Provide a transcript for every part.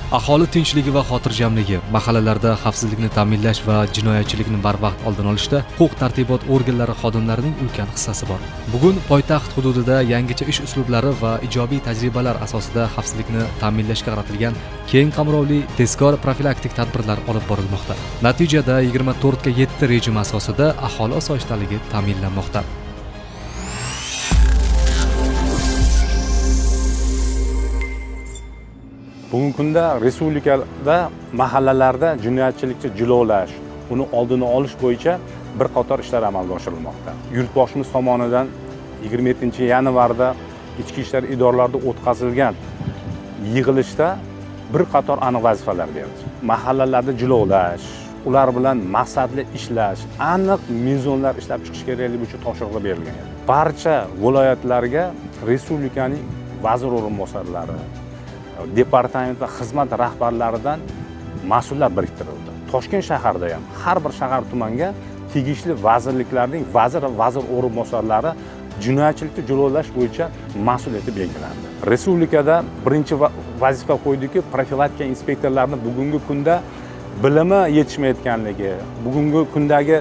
Aholi tinchligi va xotirjamligi, mahallalarda xavfsizlikni ta'minlash va jinoyatchilikni barvaqt oldin olishda huquq-tartibot organlari xodimlarining ulkan hissasi bor. Bugun poytaxt hududida yangicha ish uslublari va ijobiy tajribalar asosida xavfsizlikni ta'minlashga qaratilgan keng qamrovli tezkor profilaktik tadbirlar olib borilmoqda. Natijada 24/7 rejim asosida aholi osoyishtaligi ta'minlanmoqda. Bugungi kunda respublikada mahallalarda jinoyatchilikni jilovlash, uni oldini olish bo'yicha bir qator ishlar amalga oshirilmoqda. Yurtboshimiz tomonidan 27-yanvarda ichki ishlar idoralarida o'tkazilgan yig'ilishda bir qator aniq vazifalar berdi. Mahallalarda jilovlash, ular bilan maqsadli ishlash, aniq mezonlar ishlab chiqish kerakligi bo'yicha topshiriqlar berilgan edi. Barcha viloyatlarga respublikaning vazir o'rinbosarlari, departament va xizmat rahbarlaridan mas'ullar biriktirildi. Toshkent shahrida ham har bir shahar tumanga tegishli vazirliklarning vazir va vazir o'rinbosarlari jinoyatchilikni jilovlash bo'yicha mas'ul etib belgilandi. Respublikada birinchi vazifa qo'ydiki, profilaktika inspektorlarini bugungi kunda bilimi yetishmayotganligi, bugungi kundagi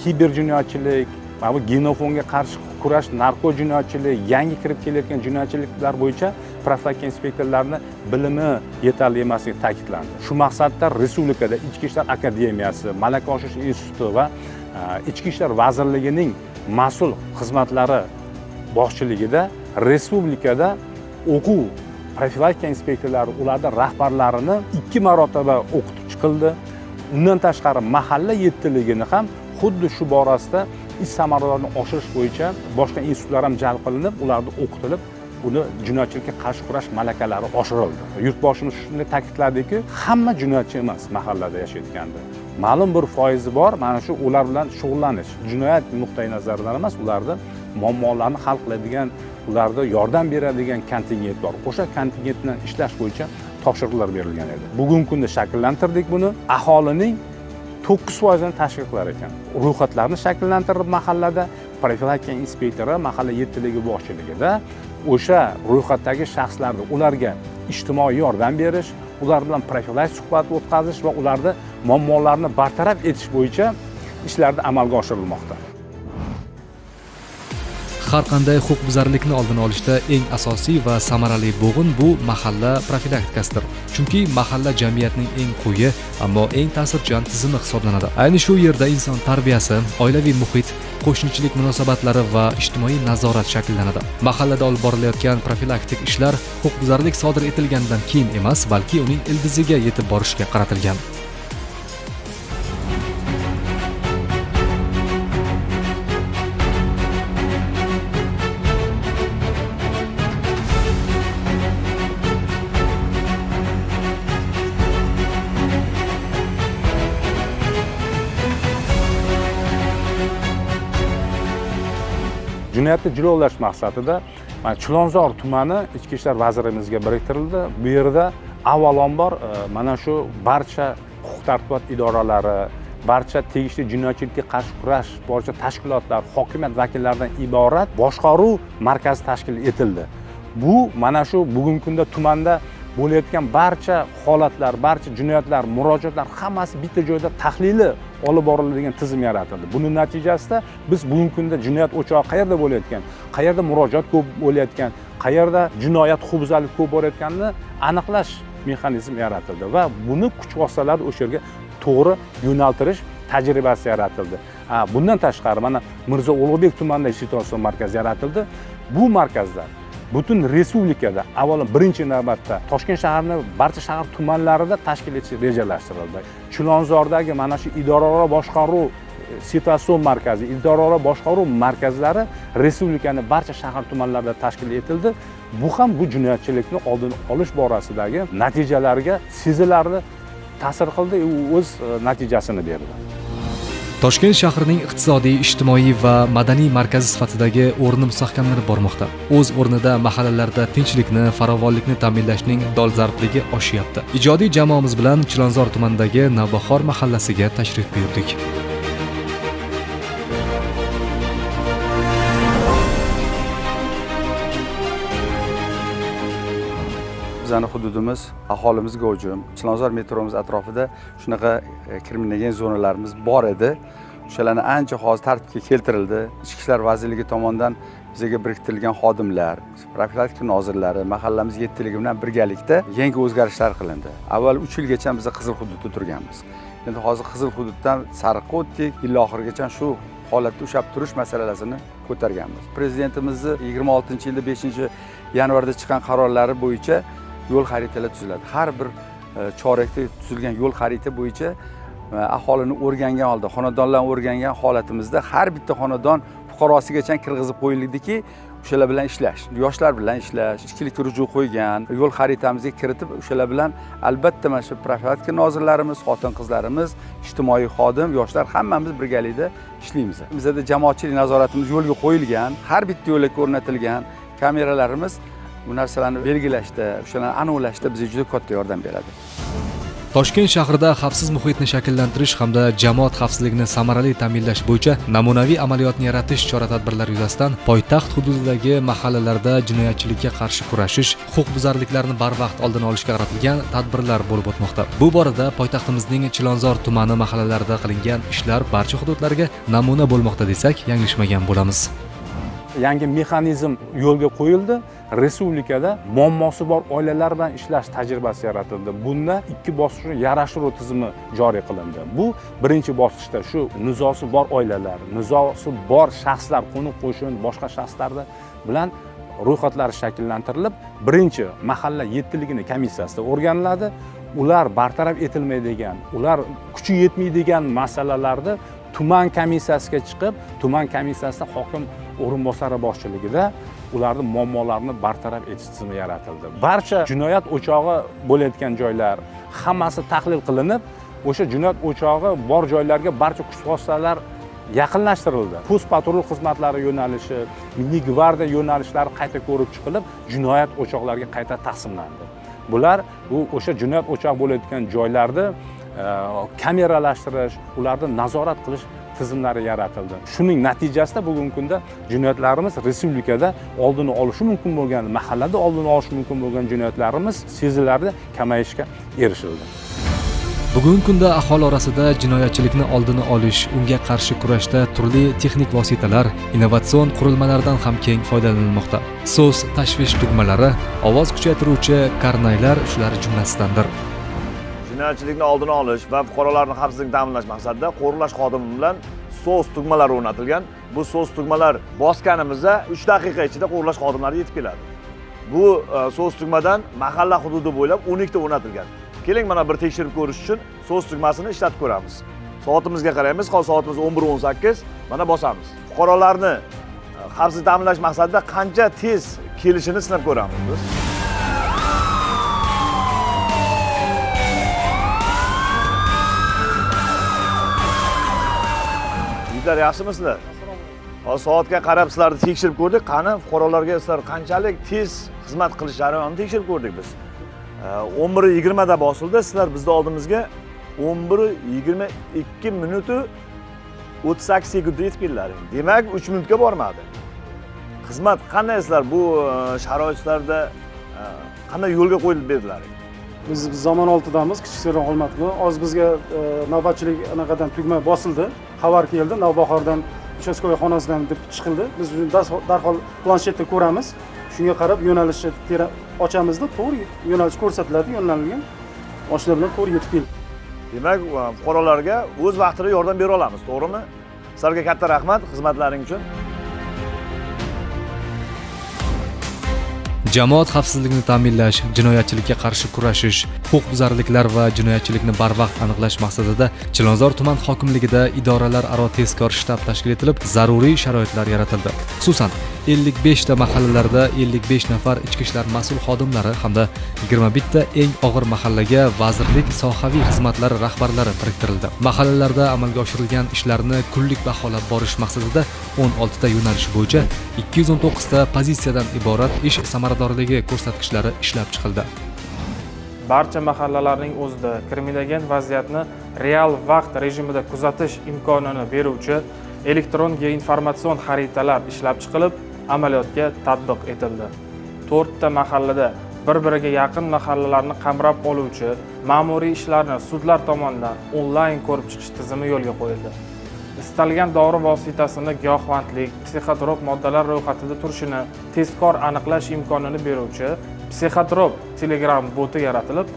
kiber jinoyatchilik, bu genofonga qarshi kurash, narko jinoyatchilik, yangi kirib kelayotgan jinoyatchiliklar bo'yicha profilaktika inspektorlarining bilimi yetarli emasligi ta'kidlandi. Shu maqsadda respublikada Ichki ishlar akademiyasi, malaka oshirish instituti va Ichki ishlar vazirligining mas'ul xizmatlari boshchiligida respublikada o'quv profilaktika inspektorlari, ularning rahbarlarini 2 marotaba o'qitib chiqildi. Undan tashqari mahalla yettiligini ham xuddi shu borasida ish samaralarini oshirish bo'yicha boshqa institutlar ham jalb qilinib, ularda o'qitilib, uni jinoyatchilikka qarshi kurash malakalari oshirildi. Yurtboshimiz shunday ta'kidladiki, hamma jinoyatchi emas mahallada yashayotganda. Ma'lum bir foizi bor, mana shu ular bilan shug'ullanish, jinoyat nuqtai nazaridan emas, ularni muammolarni hal qiladigan, ularga yordam beradigan kontingent bor. O'sha kontingent bilan ishlash bo'yicha topshiriqlar berilgan edi. Bugungi kunda shakllantirdik buni. Aholining 9% tashkil qilar ekan. Ro'yxatlarni shakllantirib mahallada profilaktika inspektori mahalla yettiligi boshchiligida o'sha ro'yxatdagi shaxslarni ularga ijtimoiy yordam berish, ular bilan profilaktik suhbat o'tkazish va ularda muammolarni bartaraf etish bo'yicha ishlarni amalga oshirilmoqda. Har qanday huquqbuzarlikni oldini olishda eng asosiy va samarali bo'g'in bu mahalla profilaktikasidir. Chunki mahalla jamiyatning eng quyi, ammo eng ta'sirchan tizimi hisoblanadi. Ayni shu yerda inson tarbiyasi, oilaviy muhit, qo'shnichilik munosabatlari va ijtimoiy nazorat shakllanadi. Mahallada olib borilayotgan profilaktik ishlar huquqbuzarlik sodir etilgandan keyin emas, balki uning ildiziga yetib borishga qaratilgan. Jinoyatni jilovlash maqsadida Chilonzor tumani Ichki ishlar vazirimizga biriktirildi. Bu yerda avvalambor mana shu barcha huquq-tartibot idoralari, barcha tegishli jinoyatchilikka qarshi kurash bo'yicha tashkilotlar, hokimiyat vakillaridan iborat boshqaruv markazi tashkil etildi. Bu mana shu bugungi kunda tumanda bo'layotgan barcha holatlar, barcha jinoyatlar, murojaatlar hammasi bitta joyda tahlili olib boriladigan tizim yaratildi. Buning natijasida biz bugungi kunda jinoyat o'chog'i qayerda bo'layotgan, qayerda murojaat ko'p bo'layotgan, qayerda jinoyat huquqbuzarlik ko'p bo'layotganini aniqlash mexanizmi yaratildi va buni kuch vositalarni o'sha yerga to'g'ri yo'naltirish tajribasi yaratildi. Bundan tashqari mana Mirzo Ulug'bek tumanida situatsion markaz yaratildi. Bu markazlar butun respublikada avvalo birinchi navbatda Toshkent shaharining barcha shahar tumanlarida tashkil etish rejalashtirildi. Chilonzordagi mana shu idoralararo boshqaruv situatsion markazi, idoralararo boshqaruv markazlari respublikaning barcha shahar tumanlarida tashkil etildi. Bu ham bu jinoyatchilikni oldini olish borasidagi natijalarga sezilarli ta'sir qildi, o'z natijasini berdi. Toshkent shahrining iqtisodiy, ijtimoiy va madaniy markazi sifatidagi o'rni mustahkamlanib bormoqda. O'z o'rnida mahallalarda tinchlikni, farovonlikni ta'minlashning dolzarbligi oshyapti. Ijodiy jamoamiz bilan Chilonzor tumanidagi Navbahor mahallasiga tashrif buyurdik. Biz bizning hududimiz aholimizga hujum, Chilonzor metromiz atrofida shunaqa kriminagen zonalarimiz bor edi. O'shalarni ancha hozir tartibga keltirildi. Ichki ishlar vazirligi tomonidan bizga biriktirilgan xodimlar, profilaktika nozirlari, mahallamiz yettitigi bilan birgalikda yangi o'zgarishlar qilindi. Avval 3 yilgacha biz qizil hududda turganmiz. Endi hozir qizil hududdan sariqqa o'tdik, yil oxirigacha shu holatda ushlab turish masalasini ko'targanmiz. Prezidentimizni 26-yilda 5-yanvarda chiqqan qarorlari bo'yicha yo'l xaritalar tuziladi. Har bir chorakda tuzilgan yo'l xarita bo'yicha aholini o'rgangan holda, xonadonlarni o'rgangan holatimizda har bitta xonadon fuqarosigacha kirgizib qo'yildiki, o'shalar bilan ishlash, yoshlar bilan ishlash, ichkilikka ruju qo'ygan, yo'l xaritamizga kiritib, o'shalar bilan albatta mana shu profilaktika nozirlarimiz, xotin-qizlarimiz, ijtimoiy xodim, yoshlar hammamiz birgalikda ishlaymiz. Bizda jamoatchilik nazoratimiz yo'lga qo'yilgan, har bitta yo'lakka o'rnatilgan kameralarimiz bu narsalarni belgilashda, o'shalarni aniqlashda bizga juda katta yordam beradi. Toshkent shahrida xavfsiz muhitni shakllantirish hamda jamoat xavfsizligini samarali ta'minlash bo'yicha namunaviy amaliyotni yaratish chora-tadbirlari yuzasidan poytaxt hududidagi mahallalarda jinoyatchilikka qarshi kurashish, huquqbuzarliklarni barvaqt oldini olishga qaratilgan tadbirlar bo'lib o'tmoqda. Bu borada poytaxtimizning Chilonzor tumani mahallalarida qilingan ishlar barcha hududlarga namuna bo'lmoqda desak, yanglishmagan bo'lamiz. Yangi mexanizm yo'lga qo'yildi. Respublikada muammosi bor oilalar bilan ishlash tajribasi yaratildi. Bunda 2 bosqichli yarashuv tizimi joriy qilindi. Bu birinchi bosqichda shu nizosi bor oilalar, nizosi bor shaxslar, qo'ni-qo'shni, boshqa shaxslarda bilan ro'yxatlari shakllantirilib, birinchi mahalla yettitligini komissiyasida o'rganiladi. Ular bartaraf etilmaydigan, ular kuchi yetmaydigan masalalarni tuman komissiyasiga chiqib, tuman komissiyasida hokim o'rinbosari boshchiligida ularning muammolarini bartaraf etish tizimi yaratildi. Barcha jinoyat o'chog'i bo'layotgan joylar hammasi tahlil qilinib, o'sha jinoyat o'chog'i bor joylarga barcha kuch vositalar yaqinlashtirildi. Post patrul xizmatlari yo'nalishi, Milliy gvardiya yo'nalishlari qayta ko'rib chiqilib, jinoyat o'choqlariga qayta taqsimlandi. Bular o'sha jinoyat o'chog'i bo'layotgan joylarni kameralashtirish, ularni nazorat qilish tizimlari yaratildi. Shuning natijasida bugungi kunda jinoyatlarimiz respublikada oldini olishi mumkin bo'lgan, mahallada oldini olish mumkin bo'lgan jinoyatlarimiz sezilarli kamayishga erishildi. Bugungi kunda aholi orasida jinoyatchilikni oldini olish, unga qarshi kurashda turli texnik vositalar, innovatsion qurilmalardan ham keng foydalanilmoqda. So'z tashvish tugmalari, ovoz kuchaytiruvchi karnaylar shular jumlasidandir. Jinoyatchilikni oldini olish va fuqarolarning xavfsizligini ta'minlash maqsadida qo'riqlash xodimi bilan so'z tugmalari o'rnatilgan. Bu so'z tugmalar bosganimizda 3 daqiqa ichida qo'riqlash xodimlari yetib keladi. Bu so'z tugmadan mahalla hududi bo'ylab 12 ta o'rnatilgan. Keling mana bir tekshirib ko'rish uchun so'z tugmasini ishlatib ko'ramiz. Soatimizga qaraymiz. Hozir soatimiz 11:18. Mana bosamiz. Fuqarolarni xavfsizlikni ta'minlash maqsadida qancha tez kelishini sinab ko'ramiz biz. Yaxshimisizlar? Hozir soatga qarab sizlarni tekshirib ko'rdik. Qani fuqarolarga sizlar qanchalik tez xizmat qilish jarayonini tekshirib ko'rdik biz. 11:20 da bosildi. Sizlar bizning oldimizga 11:22 minuti 38 sekundda yetib keldilaring. Demak, 3 minutga bormadi. Xizmat qanday sizlar bu sharoitlarda qanday yo'lga qo'yilib berdilaring? Biz zamon oltidamiz, Kichiksaroy Olmatiga. Oz bizga navbatchilik anaqadan tugma bosildi. Xabar keldi, Navbahordan uchastkovoy xonasidan deb chiqildi. Biz darhol planshetda ko'ramiz. Shunga qarab yo'nalishni ochamizda to'g'ri yo'nalish ko'rsatiladi, yo'nalgan mashina bilan to'g'ri yetib keldi. Demak, fuqarolarga o'z vaqtida yordam bera olamiz, to'g'rimi? Sizlarga katta rahmat xizmatlaring uchun. Jamoat xavfsizligini ta'minlash, jinoyatchilikka qarshi kurashish, huquqbuzarliklar va jinoyatchilikni barvaqt aniqlash maqsadida Chilonzor tuman hokimligida idoralararo tezkor shtab tashkil etilib, zaruriy sharoitlar yaratildi. Xususan, 55 ta mahallalarda 55 nafar ichki ishlar mas'ul xodimlari hamda 21 ta eng og'ir mahallaga vazirlik sohaviy xizmatlari rahbarlari biriktirildi. Mahallalarda amalga oshirilgan ishlarni kunlik baholab borish maqsadida 16 ta yo'nalish bo'yicha 219 ta pozitsiyadan iborat ish samaradorligi ko'rsatkichlari ishlab chiqildi. Barcha mahallalarning o'zida kriminagen vaziyatni real vaqt rejimida kuzatish imkonini beruvchi elektron geoinformatsion xaritalar ishlab chiqilib, amaliyotga tatbiq etildi. 4 ta mahallada bir-biriga yaqin mahallalarni qamrab oluvchi ma'muriy ishlarni sudlar tomonidan onlayn ko'rib chiqish tizimi yo'lga qo'yildi. Istalgan dori vositasini giyohvandlik, psixotrop moddalar ro'yxatida turishini tezkor aniqlash imkonini beruvchi psixotrop Telegram boti yaratilib,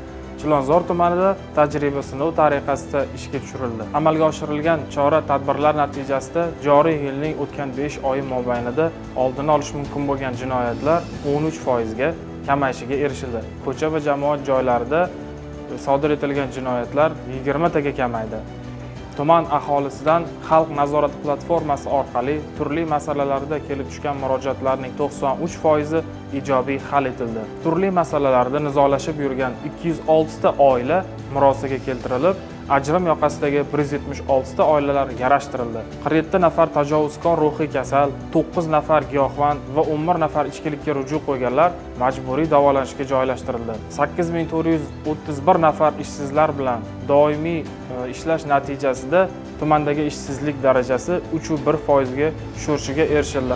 Chilonzor tumanida tajriba sinov tariqasida ishga tushirildi. Amalga oshirilgan chora-tadbirlar natijasida joriy yilning o'tgan 5 oyi mobaynida oldini olish mumkin bo'lgan jinoyatlar 13% ga kamayishiga erishildi. Ko'cha va jamoat joylarida sodir etilgan jinoyatlar 20 taga kamaydi. Tuman aholisidan xalq nazorati platformasi orqali turli masalalarda kelib tushgan murojaatlarning 93% ijobiy hal etildi. Turli masalalarda nizolashib yurgan 206 ta oila murosaga keltirilib, ajrim yoqasidagi 176 ta oilalar yarashtirildi. 47 nafar tajovuzkor ruhiy kasal, 9 nafar giyohvand va 11 nafar ichkilikka ruju qo'yganlar majburiy davolanishga joylashtirildi. 8431 nafar ishsizlar bilan doimiy ishlash natijasida tumandagi ishsizlik darajasi 3.1% ga tushishiga erishildi.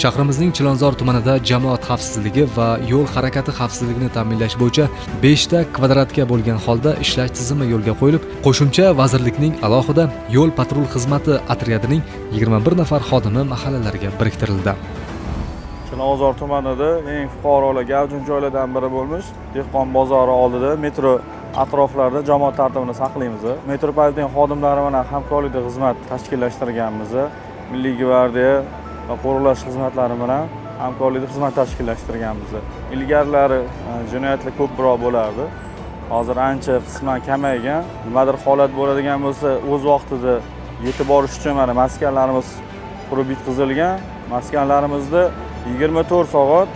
Shahrimizning Chilonzor tumanida jamoat xavfsizligi va yo'l harakati xavfsizligini ta'minlash bo'yicha 5 ta kvadratga bo'lgan holda ishlash tizimi yo'lga qo'yilib, qo'shimcha vazirlikning alohida yo'l patrul xizmati otryadining 21 nafar xodimi mahallalarga biriktirildi. Chilonzor tumanida eng fuqarolar gavjum joylardan biri bo'lmish Dehqon bozori oldida metro atroflarida jamoat tartibini saqlaymiz. Metropoliten xodimlari bilan hamkorlikda xizmat tashkillashtirganmiz. Milliy gvardiya va qo'riqlash xizmatlari bilan hamkorlikda xizmat tashkillashtirganmiz. Ilgarilari jinoyatlar ko'proq bo'lardi. Hozir ancha qisman kamaygan. Nimadir holat bo'ladigan bo'lsa, o'z vaqtida yetib borish uchun mana maskanlarimiz qurib bitkazilgan. Maskanlarimizda 24 soat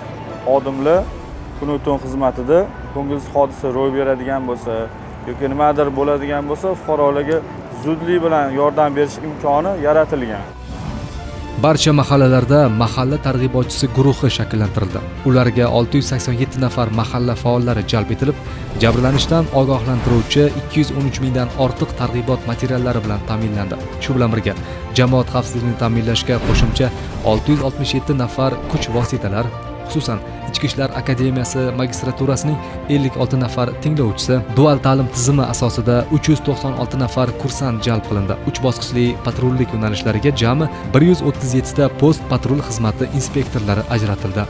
xodimlar kun-tun xizmatida ko'ngilsiz hodisa ro'y beradigan bo'lsa yoki nimadir bo'ladigan bo'lsa, fuqarolarga zudlik bilan yordam berish imkoni yaratilgan. Barcha mahallalarda mahalla targ'ibotchisi guruhi shakllantirildi. Ularga 687 nafar mahalla faollari jalb etilib, jabrlanishdan ogohlantiruvchi 213 mingdan ortiq targ'ibot materiallari bilan ta'minlandi. Shu bilan birga jamoat xavfsizligini ta'minlashga qo'shimcha 667 nafar kuch vositalar, xususan Ichki ishlar akademiyasi magistraturasining 56 nafar tinglovchisi, dual ta'lim tizimi asosida 396 nafar kursant jalb qilindi. 3 bosqichli patrullik yo'nalishlariga jami 137 ta post patrul xizmati inspektorlari ajratildi.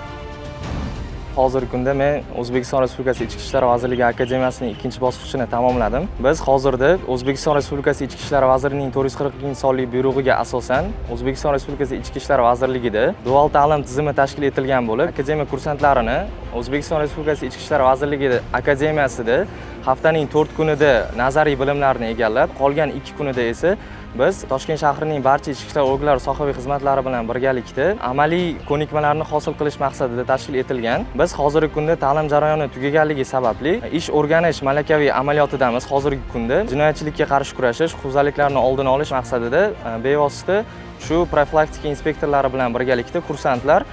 Hozirgi kunda men O'zbekiston Respublikasi Ichki ishlar vazirligi akademiyasining 2-bosqichini tamomladim. Biz hozirda O'zbekiston Respublikasi Ichki ishlar vazirining 440-sonli buyrug'iga asosan O'zbekiston Respublikasi Ichki ishlar vazirligida dual ta'lim tizimi tashkil etilgan bo'lib, akademiya kursantlarini O'zbekiston Respublikasi Ichki ishlar vazirligi akademiyasida haftaning 4 kunida nazariy bilimlarni egallab, qolgan 2 kunida esa biz Toshkent shahrining barcha ichki ishlar organlari sohaviy xizmatlari bilan birgalikda amaliy ko'nikmalarni hosil qilish maqsadida tashkil etilgan. Biz hozirgi kunda ta'lim jarayoni tugaganligi sababli ish o'rganish malakaviy amaliyotidamiz. Hozirgi kunda jinoyatchilikka qarshi kurashish, huquqbuzarliklarni oldini olish maqsadida bevosita shu profilaktika inspektorlari bilan birgalikda kursantlar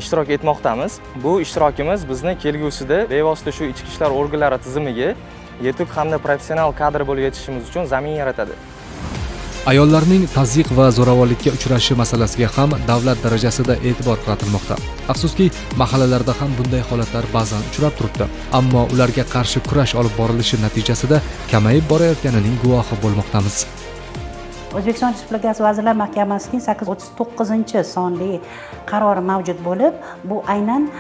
ishtirok etmoqdamiz. Bu ishtirokimiz bizni kelgusida bevosita shu ichki ishlar organlari tizimiga yetuk hamda professional kadr bo'lib yetishimiz uchun zamin yaratadi. Ayollarning tazyiq va zo'ravonlikka uchrashi masalasiga ham davlat darajasida e'tibor qaratilmoqda. Afsuski, mahallalarda ham bunday holatlar ba'zan uchrab turibdi. Ammo ularga qarshi kurash olib borilishi natijasida kamayib borayotganining guvohi bo'lmoqdamiz. O'zbekiston Respublikasi Vazirlar Mahkamasining 839-sonli qarori mavjud bo'lib, bu aynan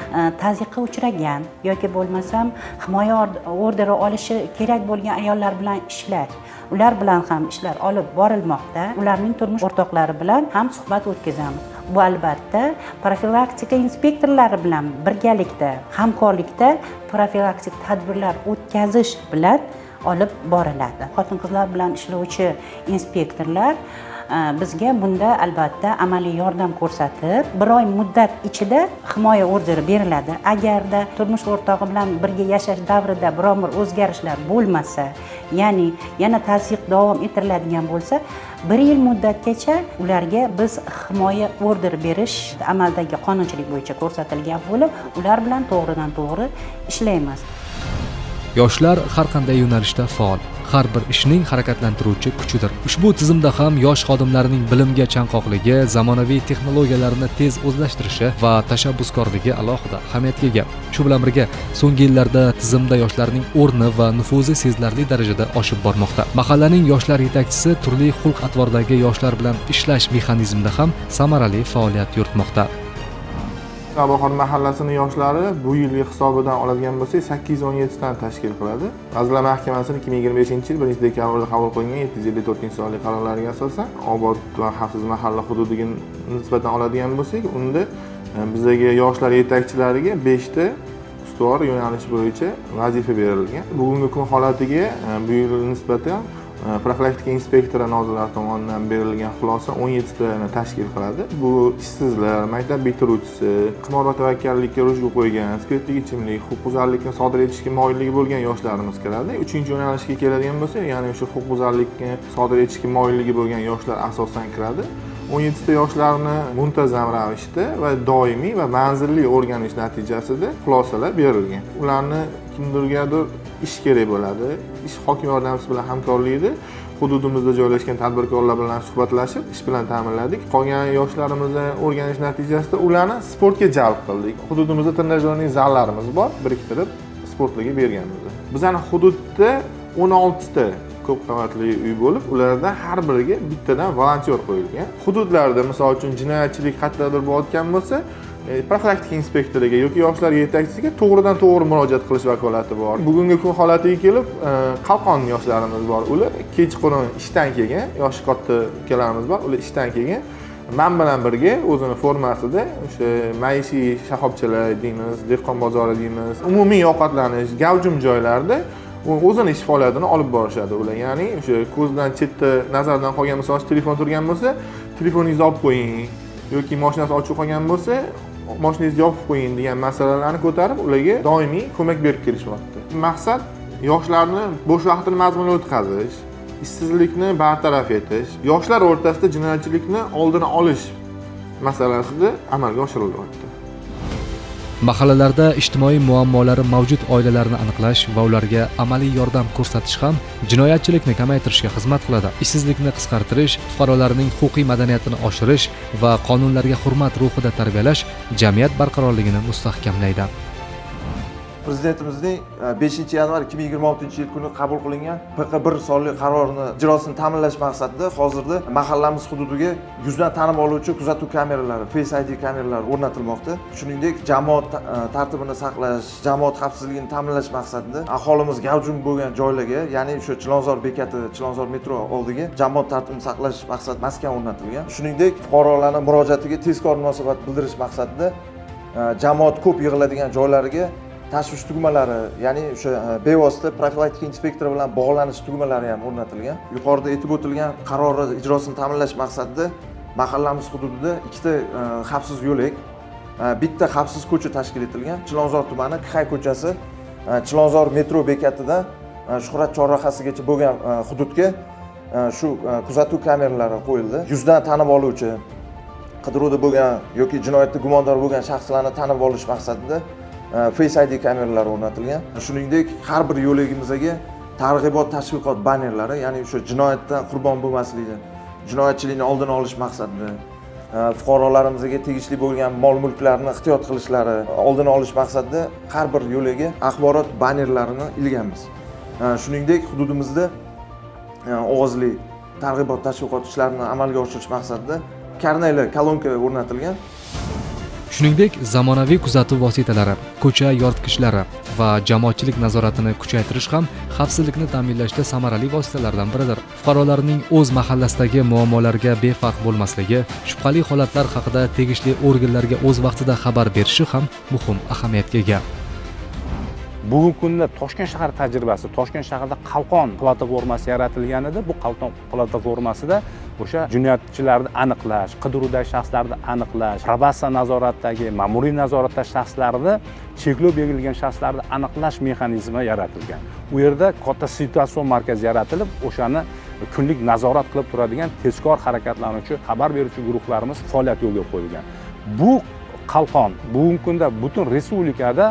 tazyiqqa uchragan yoki bo'lmasam himoya orderi olishi kerak bo'lgan ayollar bilan ishlash. Ular bilan ham ishlar olib borilmoqda. Ularning turmush o'rtoqlari bilan ham suhbat o'tkazamiz. Bu albatta profilaktika inspektorlari bilan birgalikda, hamkorlikda profilaktik tadbirlar o'tkazish bilan olib boriladi. Xotin-qizlar bilan ishlovchi inspektorlar bizga bunda albatta amaliy yordam ko'rsatib, 1 oy muddat ichida himoya orderi beriladi. Agarda turmush o'rtog'i bilan birga yashash davrida biron bir o'zgarishlar bo'lmasa, ya'ni yana tazyiq davom ettiriladigan bo'lsa, 1 yil muddatgacha ularga biz himoya orderi berish amaldagi qonunchilik bo'yicha ko'rsatilgan bo'lib, ular bilan to'g'ridan to'g'ri ishlaymiz. Yoshlar har qanday yo'nalishda faol. har bir ishning harakatlantiruvchi kuchidir. Ushbu tizimda ham yosh xodimlarning bilimga chanqoqligi, zamonaviy texnologiyalarni tez o'zlashtirishi va tashabbuskorligi alohida ahamiyatga ega. Shu bilan birga, so'nggi yillarda tizimda yoshlarning o'rni va nufuzi sezilarli darajada oshib bormoqda. Mahallaning yoshlar yetakchisi turli xulq-atvordagi yoshlar bilan ishlash mexanizmida ham samarali faoliyat yuritmoqda. Navbahor mahallasining yoshlari bu yilgi hisobidan oladigan bo'lsak 817 dan tashkil qiladi. Vazirlar Mahkamasining 2025-yil 1-dekabrda qabul qilingan 754-sonli qarorlariga asosan obod va xavfsiz mahalla hududiga nisbatan oladigan bo'lsak, unda bizga yoshlar yetakchilariga 5 ta ustuvor yo'nalish bo'yicha vazifa berilgan. Bugungi kun holatiga bu yil nisbatan profilaktika inspektori nozirlari tomonidan berilgan xulosa 17 tani tashkil qiladi. Bu ishsizlar, maktab bitiruvchisi, qimor va tavakkallikka ruju qo'ygan, spirtli ichimlik, huquqbuzarlikni sodir etishga moyilligi bo'lgan yoshlarimiz kiradi. 3-yo'nalishga keladigan bo'lsa, ya'ni o'sha huquqbuzarlikni sodir etishga moyilligi bo'lgan yoshlar asosan kiradi. 17 ta yoshlarni muntazam ravishda va doimiy va manzilli o'rganish natijasida xulosalar berilgan. Ularni kimdirgadir ish kerak bo'ladi. Ish hokim yordamchisi bilan hamkorlikda hududimizda joylashgan tadbirkorlar bilan suhbatlashib, ish bilan ta'minladik. Qolgan yoshlarimizni o'rganish natijasida ularni sportga jalb qildik. Hududimizda trenajyorning zallarimiz bor, biriktirib sportlarga berganmiz. Bizning hududda 16 ta ko'p qavatli uy bo'lib, ulardan har biriga bittadan volontyor qo'yilgan. Hududlarda, misol uchun, jinoyatchilik qattiqroq bo'layotgan bo'lsa, profilaktika inspektoriga yoki yoshlar yetakchisiga to'g'ridan-to'g'ri murojaat qilish vakolati bor. Bugungi kun holatiga kelib, qalqon yoshlarimiz bor. Ular kechqurun ishdan kelgan, yoshi katta ukalarimiz bor. Ular ishdan kelgan. Men bilan birga o'zini formasida o'sha maishiy shoxobchalar deymiz, dehqon bozori deymiz, umumiy ovqatlanish, gavjum joylarda o'zini ish faoliyatini olib borishadi ular. Ya'ni o'sha ko'zdan chetda nazardan qolgan, misol uchun telefon turgan bo'lsa, telefoningizni olib qo'ying yoki mashinasi ochiq qolgan bo'lsa, mashinangizni yopib qo'ying degan masalalarni ko'tarib, ularga doimiy ko'mak berib kelishmoqda. Maqsad yoshlarni bo'sh vaqtini mazmunli o'tkazish, ishsizlikni bartaraf etish, yoshlar o'rtasida jinoyatchilikni oldini olish masalasida amalga oshirilyapti. Mahallalarda ijtimoiy muammolari mavjud oilalarni aniqlash va ularga amaliy yordam ko'rsatish ham jinoyatchilikni kamaytirishga xizmat qiladi. Ishsizlikni qisqartirish, fuqarolarning huquqiy madaniyatini oshirish va qonunlarga hurmat ruhida tarbiyalash jamiyat barqarorligini mustahkamlaydi. Prezidentimizning 5-yanvar 2026-yil kuni qabul qilingan PQ1 sonli qarorini ijrosini ta'minlash maqsadida hozirda mahallamiz hududiga yuzdan tanib oluvchi kuzatuv kameralari, Face ID kameralari o'rnatilmoqda. Shuningdek, jamoat tartibini saqlash, jamoat xavfsizligini ta'minlash maqsadida aholimiz gavjum bo'lgan joylarga, ya'ni o'sha Chilonzor bekati, Chilonzor metro oldiga jamoat tartibini saqlash maqsadida maskan o'rnatilgan. Shuningdek, fuqarolarning murojaatiga tezkor munosabat bildirish maqsadida jamoat ko'p yig'iladigan joylarga tashvish tugmalari, ya'ni o'sha bevosita profilaktika inspektori bilan bog'lanish tugmalari ham o'rnatilgan. Yuqorida aytib o'tilgan qarori ijrosini ta'minlash maqsadida mahallamiz hududida 2 ta xavfsiz yo'lak, bitta xavfsiz ko'cha tashkil etilgan. Chilonzor tumani Kixay ko'chasi, Chilonzor metro bekatidan Shuhrat chorrahasigacha bo'lgan hududga shu kuzatuv kameralari qo'yildi. Yuzdan tanib oluvchi, qidiruvda bo'lgan yoki jinoyatda gumondor bo'lgan shaxslarni tanib olish maqsadida Face ID kameralari o'rnatilgan. Shuningdek, har bir yo'lagimizga targ'ibot tashviqot bannerlari, ya'ni o'sha jinoyatdan qurbon bo'lmasligi, jinoyatchilikni oldini olish maqsadida fuqarolarimizga tegishli bo'lgan mol-mulklarni ehtiyot qilishlari, oldini olish maqsadida har bir yo'laga axborot bannerlarini ilganmiz. Shuningdek, hududimizda ovozli targ'ibot tashviqot ishlarini amalga oshirish maqsadida karnaylar, kolonka o'rnatilgan. Shuningdek, zamonaviy kuzatuv vositalari, ko'cha yoritgichlari va jamoatchilik nazoratini kuchaytirish ham xavfsizlikni ta'minlashda samarali vositalardan biridir. Fuqarolarning o'z mahallasidagi muammolarga befarq bo'lmasligi, shubhali holatlar haqida tegishli organlarga o'z vaqtida xabar berishi ham muhim ahamiyatga ega. Bugungi kunda Toshkent shahar tajribasi, Toshkent shahrida Qalqon platformasi yaratilgan edi. Bu Qalqon platformasida o'sha jinoyatchilarni aniqlash, qidiruvdagi shaxslarni aniqlash, probatsiya nazoratidagi, ma'muriy nazoratda shaxslarni, cheklov belgilangan shaxslarni aniqlash mexanizmi yaratilgan. U yerda katta situatsion markazi yaratilib, o'shani kunlik nazorat qilib turadigan tezkor harakatlanuvchi, xabar beruvchi guruhlarimiz faoliyat yo'lga qo'yilgan. Bu Qalqon bugungi kunda butun respublikada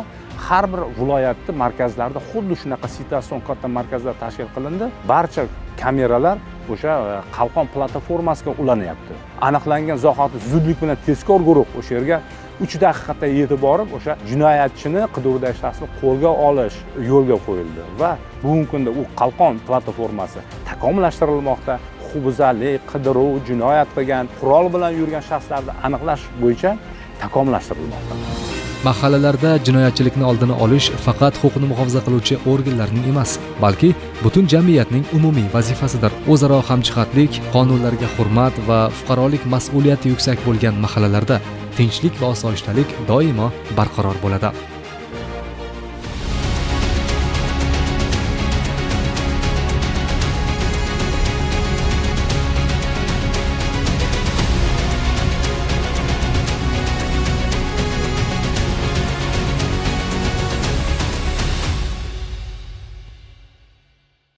har bir viloyatni markazlarida xuddi shunaqa sitasion katta markazlar tashkil qilindi. Barcha kameralar o'sha qalqon platformasiga ulanyapti. Aniqlangan zahoti zudlik bilan tezkor guruh o'sha yerga 3 daqiqada yetib borib, o'sha jinoyatchini qidiruvdagi shaxsni qo'lga olish yo'lga qo'yildi va bugungi kunda u qalqon platformasi takomillashtirilmoqda. Huquqbuzarlik, qidiruv, jinoyat qilgan, qurol bilan yurgan shaxslarni aniqlash bo'yicha takomillashtirilmoqda. Mahallalarda jinoyatchilikni oldini olish faqat huquqni muhofaza qiluvchi organlarning emas, balki butun jamiyatning umumiy vazifasidir. O'zaro hamjihatlik, qonunlarga hurmat va fuqarolik mas'uliyati yuksak bo'lgan mahallalarda tinchlik va osoyishtalik doimo barqaror bo'ladi.